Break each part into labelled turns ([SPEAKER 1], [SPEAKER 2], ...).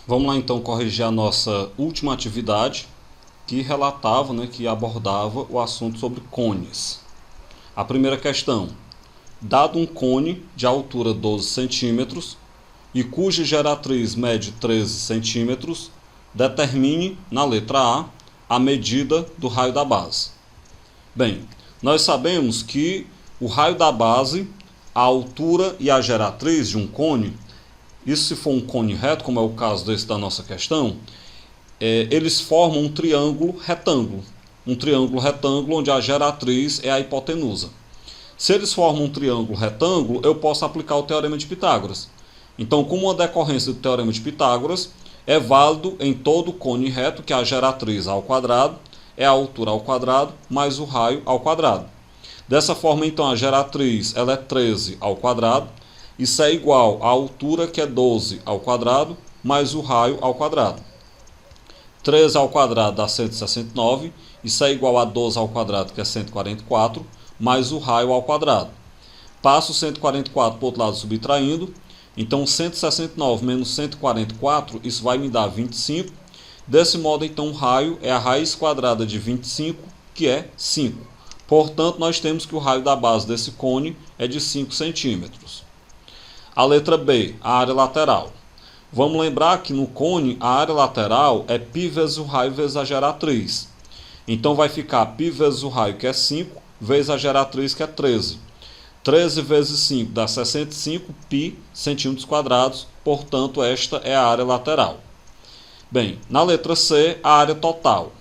[SPEAKER 1] Vamos lá então corrigir a nossa última atividade que relatava, que abordava o assunto sobre cones. A primeira questão: dado um cone de altura 12 centímetros e cuja geratriz mede 13 centímetros, determine, na letra A medida do raio da base. Bem, nós sabemos que o raio da base, a altura e a geratriz de um cone, isso se for um cone reto, como é o caso desse da nossa questão, eles formam um triângulo retângulo. Um triângulo retângulo onde a geratriz é a hipotenusa. Se eles formam um triângulo retângulo, eu posso aplicar o Teorema de Pitágoras. Então, como uma decorrência do Teorema de Pitágoras, é válido em todo cone reto que a geratriz ao quadrado é a altura ao quadrado mais o raio ao quadrado. Dessa forma, então, a geratriz ela é 13 ao quadrado. Isso é igual à altura, que é 12 ao quadrado, mais o raio ao quadrado. 13 ao quadrado dá 169. Isso é igual a 12 ao quadrado, que é 144, mais o raio ao quadrado. Passo o 144 para o outro lado subtraindo. Então, 169 menos 144, isso vai me dar 25. Desse modo, então, o raio é a raiz quadrada de 25, que é 5. Portanto, nós temos que o raio da base desse cone é de 5 centímetros. A letra B, a área lateral. Vamos lembrar que no cone a área lateral é π vezes o raio vezes a geratriz. Então vai ficar π vezes o raio, que é 5, vezes a geratriz, que é 13. 13 vezes 5 dá 65 π centímetros quadrados, portanto esta é a área lateral. Bem, na letra C, a área total.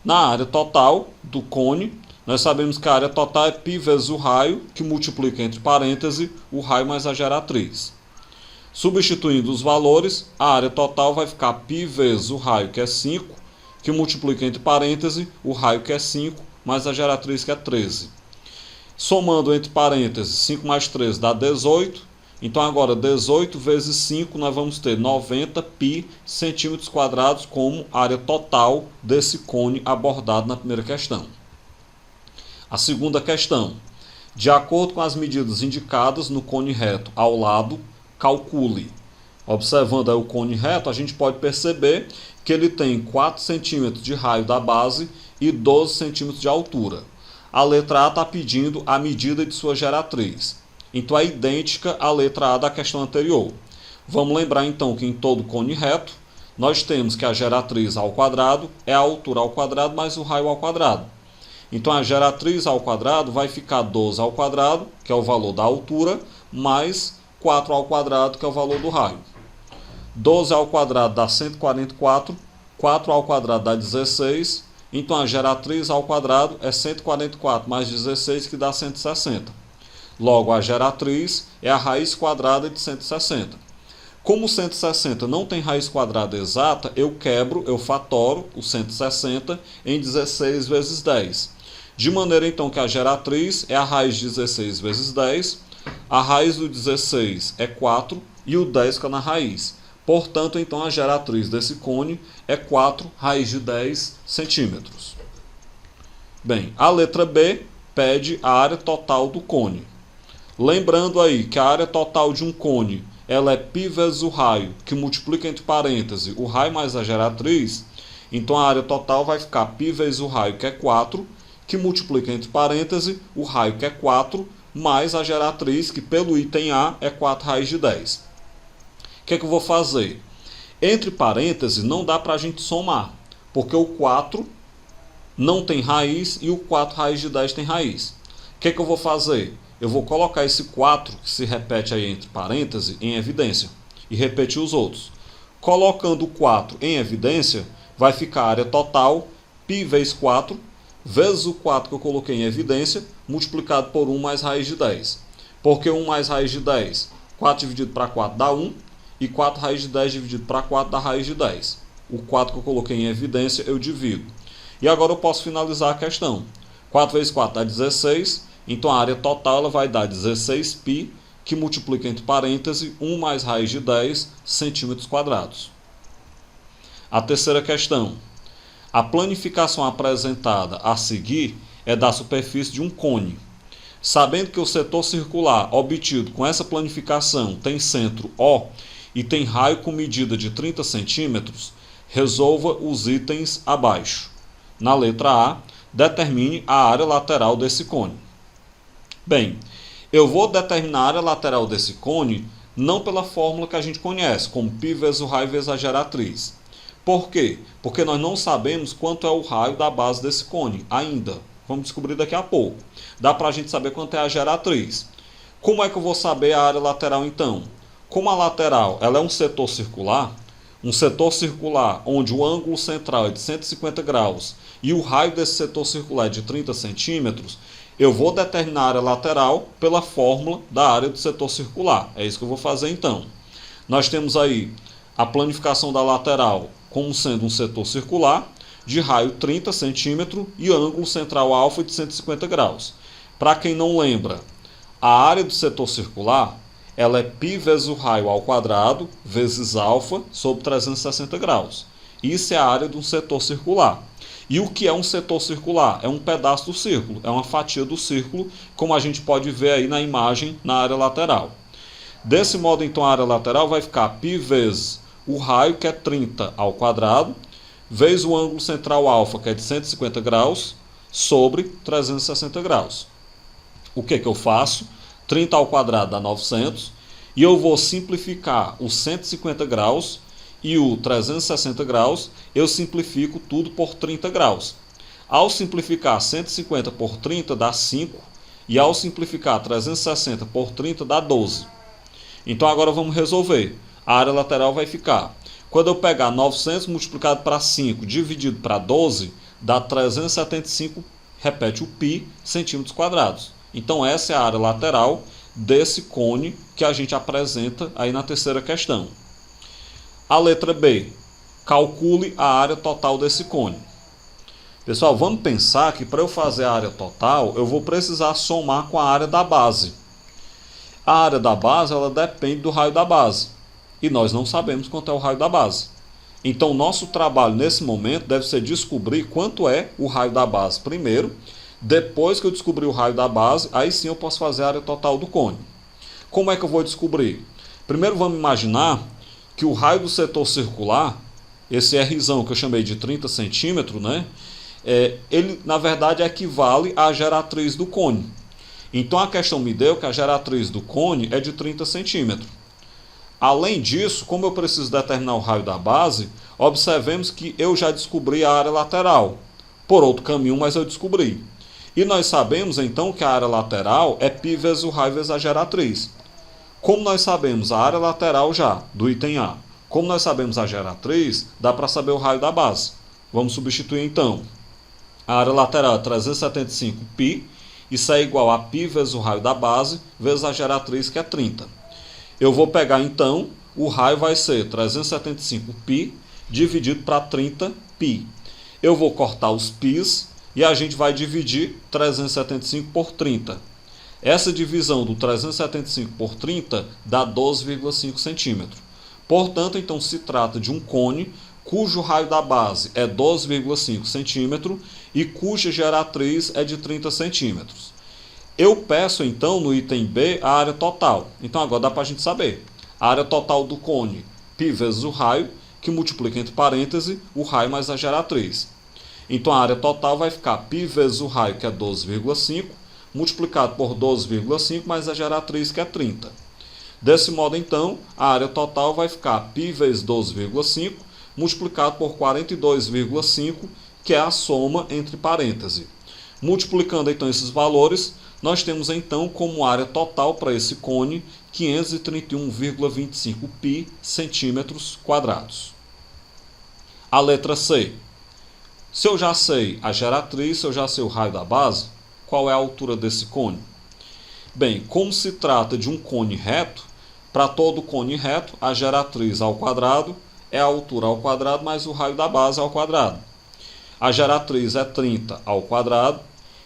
[SPEAKER 1] Na área total do cone, nós sabemos que a área total é π vezes o raio, que multiplica entre parênteses o raio mais a geratriz. Substituindo os valores, a área total vai ficar π vezes o raio, que é 5, que multiplica entre parênteses o raio, que é 5, mais a geratriz, que é 13. Somando entre parênteses, 5 mais 13 dá 18. Então agora 18 vezes 5 nós vamos ter 90 π centímetros quadrados como área total desse cone abordado na primeira questão. A segunda questão: de acordo com as medidas indicadas no cone reto ao lado, calcule. Observando aí o cone reto, a gente pode perceber que ele tem 4 centímetros de raio da base e 12 centímetros de altura. A letra A está pedindo a medida de sua geratriz. Então é idêntica à letra A da questão anterior. Vamos lembrar então que em todo cone reto, nós temos que a geratriz ao quadrado é a altura ao quadrado mais o raio ao quadrado. Então a geratriz ao quadrado vai ficar 12 ao quadrado, que é o valor da altura, mais 4 ao quadrado, que é o valor do raio. 12 ao quadrado dá 144, 4 ao quadrado dá 16, então a geratriz ao quadrado é 144 mais 16, que dá 160. Logo, a geratriz é a raiz quadrada de 160. Como 160 não tem raiz quadrada exata, eu fatoro o 160 em 16 vezes 10. De maneira então que a geratriz é a raiz de 16 vezes 10, a raiz do 16 é 4 e o 10 fica na raiz. Portanto, então a geratriz desse cone é 4 raiz de 10 centímetros. Bem, a letra B pede a área total do cone. Lembrando aí que a área total de um cone ela é π vezes o raio, que multiplica entre parênteses o raio mais a geratriz. Então a área total vai ficar π vezes o raio, que é 4, que multiplica entre parênteses o raio, que é 4, mais a geratriz, que pelo item A é 4 raiz de 10. O que é que eu vou fazer? Entre parênteses não dá para a gente somar, porque o 4 não tem raiz e o 4 raiz de 10 tem raiz. O que é que eu vou fazer? Eu vou colocar esse 4, que se repete aí entre parênteses, em evidência, e repetir os outros. Colocando o 4 em evidência, vai ficar a área total, π vezes 4, vezes o 4 que eu coloquei em evidência, multiplicado por 1 mais raiz de 10. Porque 1 mais raiz de 10, 4 dividido para 4 dá 1, e 4 raiz de 10 dividido para 4 dá raiz de 10. O 4 que eu coloquei em evidência, eu divido. E agora eu posso finalizar a questão. 4 vezes 4 dá 16, então a área total ela vai dar 16π, que multiplica entre parênteses 1 mais raiz de 10 centímetros quadrados. A terceira questão: a planificação apresentada a seguir é da superfície de um cone. Sabendo que o setor circular obtido com essa planificação tem centro O, e tem raio com medida de 30 centímetros, resolva os itens abaixo. Na letra A, determine a área lateral desse cone. Bem, eu vou determinar a área lateral desse cone não pela fórmula que a gente conhece, como π vezes o raio vezes a geratriz. Por quê? Porque nós não sabemos quanto é o raio da base desse cone ainda. Vamos descobrir daqui a pouco. Dá para a gente saber quanto é a geratriz. Como é que eu vou saber a área lateral então? Como a lateral ela é um setor circular onde o ângulo central é de 150 graus e o raio desse setor circular é de 30 centímetros, eu vou determinar a área lateral pela fórmula da área do setor circular. É isso que eu vou fazer então. Nós temos aí a planificação da lateral como sendo um setor circular de raio 30 centímetros e ângulo central alfa de 150 graus. Para quem não lembra, a área do setor circular ela é π vezes o raio ao quadrado vezes alfa sobre 360 graus. Isso é a área de um setor circular. E o que é um setor circular? É um pedaço do círculo, é uma fatia do círculo, como a gente pode ver aí na imagem na área lateral. Desse modo, então, a área lateral vai ficar π vezes o raio, que é 30 ao quadrado, vezes o ângulo central alfa, que é de 150 graus, sobre 360 graus. O que eu faço? 30 ao quadrado dá 900, e eu vou simplificar os 150 graus e o 360 graus, eu simplifico tudo por 30 graus. Ao simplificar 150 por 30 dá 5, e ao simplificar 360 por 30 dá 12. Então agora vamos resolver. A área lateral vai ficar, quando eu pegar 900 multiplicado para 5 dividido para 12, dá 375, repete o π, centímetros quadrados. Então essa é a área lateral desse cone que a gente apresenta aí na terceira questão. A letra B, calcule a área total desse cone. Pessoal, vamos pensar que para eu fazer a área total, eu vou precisar somar com a área da base. A área da base ela depende do raio da base, e nós não sabemos quanto é o raio da base. Então o nosso trabalho nesse momento deve ser descobrir quanto é o raio da base primeiro. Depois que eu descobrir o raio da base, aí sim eu posso fazer a área total do cone. Como é que eu vou descobrir? Primeiro vamos imaginar que o raio do setor circular, esse Rzão que eu chamei de 30 centímetros, né? Ele na verdade equivale à geratriz do cone. Então a questão me deu que a geratriz do cone é de 30 centímetros. Além disso, como eu preciso determinar o raio da base, observemos que eu já descobri a área lateral. Por outro caminho, mas eu descobri. E nós sabemos então que a área lateral é π vezes o raio vezes a geratriz. Como nós sabemos a área lateral já, do item A, como nós sabemos a geratriz, dá para saber o raio da base. Vamos substituir então. A área lateral é 375π, isso é igual a π vezes o raio da base vezes a geratriz, que é 30. Eu vou pegar então, o raio vai ser 375π dividido para 30π. Eu vou cortar os π's, e a gente vai dividir 375 por 30. Essa divisão do 375 por 30 dá 12,5 centímetros. Portanto, então se trata de um cone cujo raio da base é 12,5 centímetros e cuja geratriz é de 30 centímetros. Eu peço então no item B a área total. Então agora dá para a gente saber. A área total do cone, π vezes o raio, que multiplica entre parênteses o raio mais a geratriz. Então a área total vai ficar π vezes o raio, que é 12,5, multiplicado por 12,5 mais a geratriz, que é 30. Desse modo, então, a área total vai ficar π vezes 12,5, multiplicado por 42,5, que é a soma entre parênteses. Multiplicando, então, esses valores, nós temos, então, como área total para esse cone, 531,25 π centímetros quadrados. A letra C. Se eu já sei a geratriz, se eu já sei o raio da base, qual é a altura desse cone? Bem, como se trata de um cone reto, para todo cone reto, a geratriz ao quadrado é a altura ao quadrado mais o raio da base ao quadrado. A geratriz é 30 ao quadrado,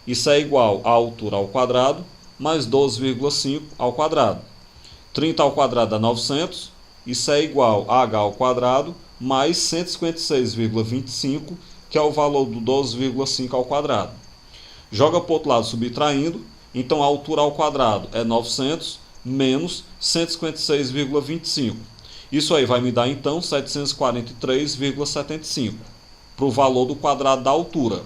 [SPEAKER 1] isso é igual à altura ao quadrado mais 12,5 ao quadrado. 30 ao quadrado dá 900, isso é igual a h ao quadrado mais 156,25, que é o valor do 12,5 ao quadrado. Joga para o outro lado subtraindo, então a altura ao quadrado é 900 menos 156,25. Isso aí vai me dar então 743,75 para o valor do quadrado da altura.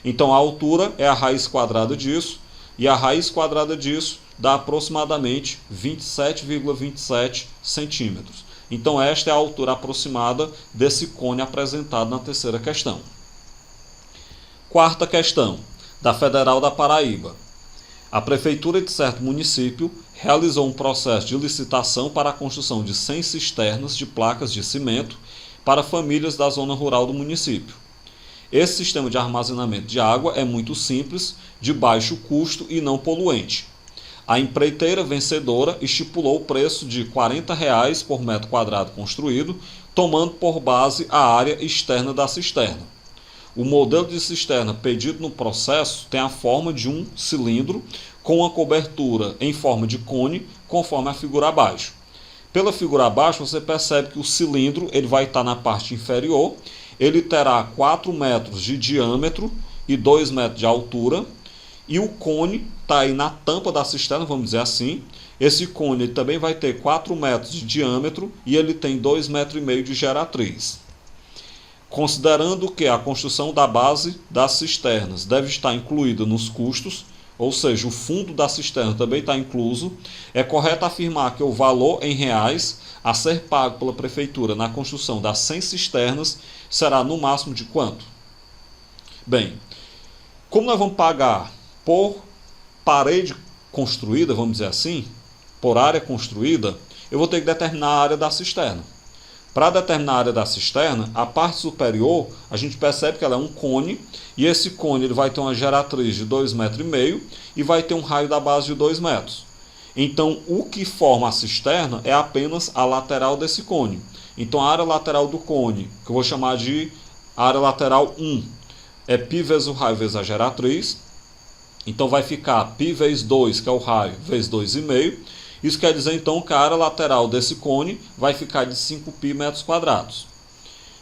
[SPEAKER 1] Então a altura é a raiz quadrada disso, e a raiz quadrada disso dá aproximadamente 27,27 centímetros. Então esta é a altura aproximada desse cone apresentado na terceira questão. Quarta questão, da Federal da Paraíba. A Prefeitura de certo município realizou um processo de licitação para a construção de 100 cisternas de placas de cimento para famílias da zona rural do município. Esse sistema de armazenamento de água é muito simples, de baixo custo e não poluente. A empreiteira vencedora estipulou o preço de R$ 40 por metro quadrado construído, tomando por base a área externa da cisterna. O modelo de cisterna pedido no processo tem a forma de um cilindro com uma cobertura em forma de cone, conforme a figura abaixo. Pela figura abaixo, você percebe que o cilindro ele vai estar na parte inferior, ele terá 4 metros de diâmetro e 2 metros de altura, e o cone está aí na tampa da cisterna, vamos dizer assim. Esse cone ele também vai ter 4 metros de diâmetro e ele tem 2,5 metros de geratriz. Considerando que a construção da base das cisternas deve estar incluída nos custos, ou seja, o fundo da cisterna também está incluso, é correto afirmar que o valor em reais a ser pago pela Prefeitura na construção das 100 cisternas será no máximo de quanto? Bem, como nós vamos pagar por parede construída, vamos dizer assim, por área construída, eu vou ter que determinar a área da cisterna. Para determinar a área da cisterna, a parte superior, a gente percebe que ela é um cone, e esse cone ele vai ter uma geratriz de 2,5 metros e vai ter um raio da base de 2 metros. Então, o que forma a cisterna é apenas a lateral desse cone. Então, a área lateral do cone, que eu vou chamar de área lateral 1, é π vezes o raio vezes a geratriz. Então, vai ficar π vezes 2, que é o raio, vezes 2,5. Isso quer dizer, então, que a área lateral desse cone vai ficar de 5π metros quadrados.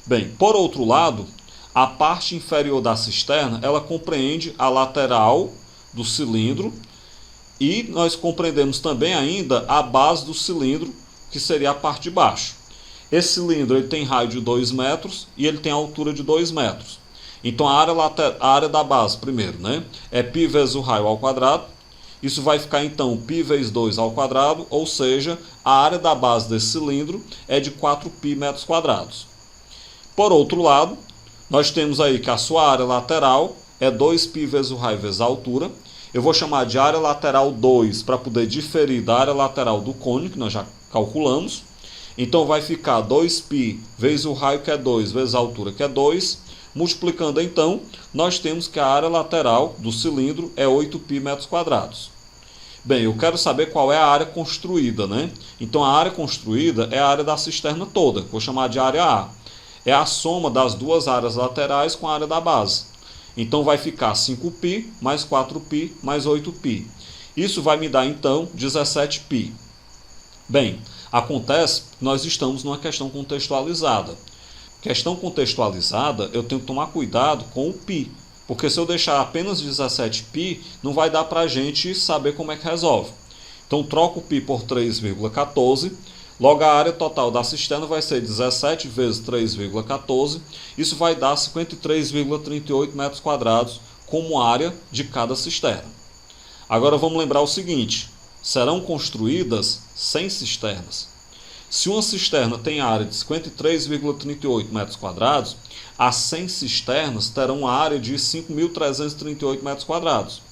[SPEAKER 1] Bem, por outro lado, a parte inferior da cisterna, ela compreende a lateral do cilindro e nós compreendemos também ainda a base do cilindro, que seria a parte de baixo. Esse cilindro ele tem raio de 2 metros e ele tem altura de 2 metros. Então, a área da base, primeiro, né, é π vezes o raio ao quadrado. Isso vai ficar, então, π vezes 2 ao quadrado, ou seja, a área da base desse cilindro é de 4π metros quadrados. Por outro lado, nós temos aí que a sua área lateral é 2π vezes o raio vezes a altura. Eu vou chamar de área lateral 2 para poder diferir da área lateral do cone, que nós já calculamos. Então, vai ficar 2π vezes o raio, que é 2, vezes a altura, que é 2. Multiplicando, então, nós temos que a área lateral do cilindro é 8π metros quadrados. Bem, eu quero saber qual é a área construída, né? Então, a área construída é a área da cisterna toda, vou chamar de área A. É a soma das duas áreas laterais com a área da base. Então, vai ficar 5π mais 4π mais 8π. Isso vai me dar, então, 17π. Bem, acontece que nós estamos numa questão contextualizada. Questão contextualizada, eu tenho que tomar cuidado com o π, porque se eu deixar apenas 17π, não vai dar para a gente saber como é que resolve. Então, troco o π por 3,14, logo a área total da cisterna vai ser 17 vezes 3,14, isso vai dar 53,38 metros quadrados como área de cada cisterna. Agora vamos lembrar o seguinte, serão construídas 100 cisternas. Se uma cisterna tem área de 53,38 metros quadrados, as 100 cisternas terão área de 5.338 metros quadrados.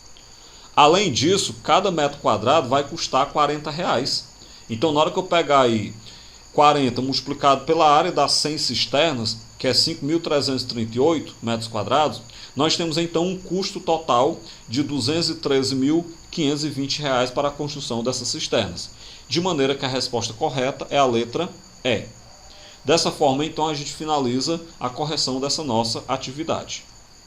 [SPEAKER 1] Além disso, cada metro quadrado vai custar R$ 40. Então, na hora que eu pegar aí 40 multiplicado pela área das 100 cisternas, que é 5.338 metros quadrados, nós temos então um custo total de R$ 213.520 para a construção dessas cisternas. De maneira que a resposta correta é a letra E. Dessa forma, então, a gente finaliza a correção dessa nossa atividade.